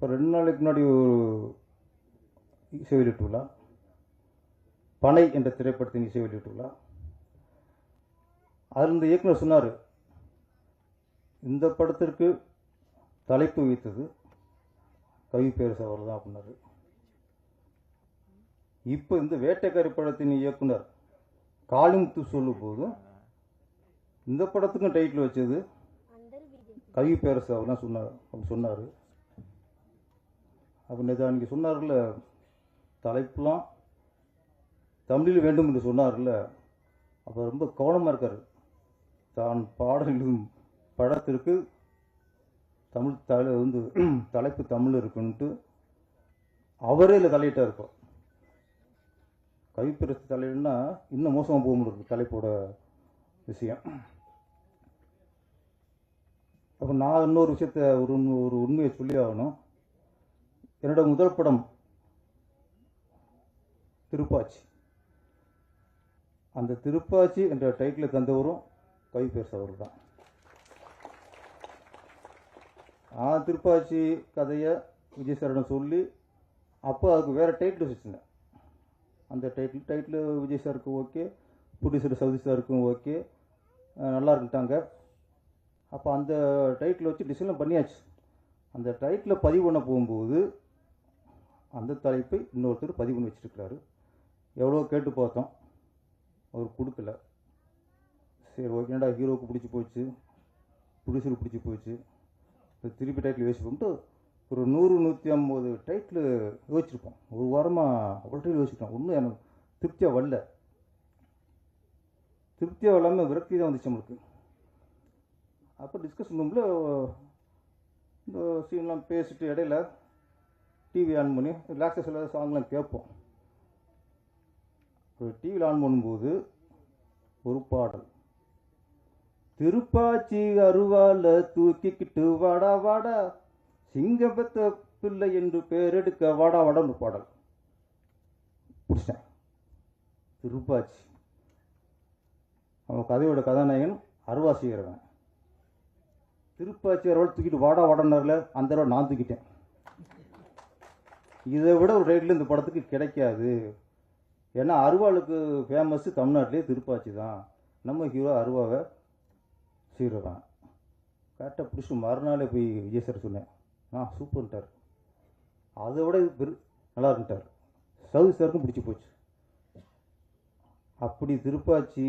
இப்போ 2 நாளைக்கு முன்னாடி ஒரு இசை வெளியீட்டு விழா, பனை என்ற திரைப்படத்தின் இசை வெளியீட்டு விழா. அதில் இந்த இயக்குனர் சொன்னார், இந்த படத்திற்கு தலைப்பு வைத்தது கவி பேரரசு அவர் தான் அப்படின்னாரு. இப்போ இந்த வேட்டைக்காரி படத்தின் இயக்குனர் காளிமுத்து சொல்லும் போதும் இந்த படத்துக்கும் டைட்டில் வச்சது கவி பேரரசு அவர் தான் சொன்னார் அப்படி சொன்னார். அப்போ நேற்று அன்றைக்கி சொன்னார்ல, தலைப்புலாம் தமிழில் வேண்டும் என்று சொன்னார்ல, அப்போ ரொம்ப கவனமாக இருக்கார். தான் பாடல் எழுதும் படத்திற்கு தமிழ் தலைப்பு தமிழ் இருக்குன்ட்டு அவரே இல்லை தலையிட்டார். இப்போ கவிப்பேரரசு தலையிடனா இன்னும் மோசமாக போக முடியும் தலைப்போட விஷயம். அப்போ நான் இன்னொரு விஷயத்த ஒரு உண்மையை சொல்லி ஆகணும். என்னோட முதல் படம் திருப்பாச்சி. அந்த திருப்பாச்சி என்ற டைட்டில் தந்தவரும் கவிப்பேரரசு அவர் தான். திருப்பாச்சி கதையை விஜய் சாரிடம் சொல்லி அப்போ அதுக்கு வேறு டைட்டில் வச்சுருந்தேன். அந்த டைட்டில் விஜய் சாருக்கு ஓகே, ப்ரொடியூசர் சவுதி சாருக்கும் ஓகே, நல்லா இருக்குட்டாங்க. அப்போ அந்த டைட்டில் வச்சு டிசைன்லாம் பண்ணியாச்சு. அந்த டைட்டில் பதிவு பண்ண போகும்போது அந்த தலைப்பை இன்னொருத்தர் பதிவு பண்ணி வச்சுருக்கிறாரு. எவ்வளோ கேட்டு பார்த்தோம், அவர் கொடுக்கல. சரி ஓகே, என்னடா ஹீரோவுக்கு பிடிச்சி போச்சு, ப்ரொடியூசருக்கு பிடிச்சி போச்சு, திருப்பி டைட்டில் யோசிப்போம்ட்டு ஒரு 100-150 டைட்டில் யோசிச்சிருப்போம். ஒரு வாரமாக அவ்வளோ டைட்டில் யோசிச்சிட்டோம். ஒன்றும் எனக்கு திருப்தியாக வரல. திருப்தியாக இல்லாமல் விரக்தி தான் வந்துச்சு நம்மளுக்கு. அப்போ டிஸ்கஷன் ரூமில் இந்த சீன்லாம் பேசிட்டு இடையில டிவி ஆன் பண்ணி ரிலாக்ஸேஷன் சாங்லாம் கேட்போம். டிவியில் ஆன் பண்ணும்போது ஒரு பாடல், திருப்பாச்சி அருவால தூக்கிக்கிட்டு வாடா வாடா, சிங்கபத்த பிள்ளை என்று பேரெடுக்க வாடா வாடான்னு பாடல் பிடிச்சேன். திருப்பாச்சி, அவன் கதையோட கதாநாயகன் அருவா செய்கிறவன். திருப்பாச்சி அருவாள் தூக்கிட்டு வாடா வாடனார்ல, அந்த அருவா நான் தூக்கிட்டேன். இதை விட ஒரு டைட்டில் இந்த படத்துக்கு கிடைக்காது. ஏன்னா அருவாளுக்கு ஃபேமஸ் தமிழ்நாட்டிலே திருப்பாச்சி தான். நம்ம ஹீரோ அருவாவை செய்கிறவன். கரெக்டாக பிடிச்சி மறுநாளே போய் விஜய் சார் சொன்னேன். சூப்பர்ன்ட்டார். அதை விட நல்லா இருக்குன்ட்டார். சவுதி சாருக்கும் பிடிச்சி போச்சு. அப்படி திருப்பாச்சி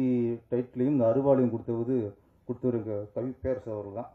டைட்டிலையும் இந்த அருவாளையும் கொடுத்தவர் எங்கள் கவி பேரரசு அவர் தான்.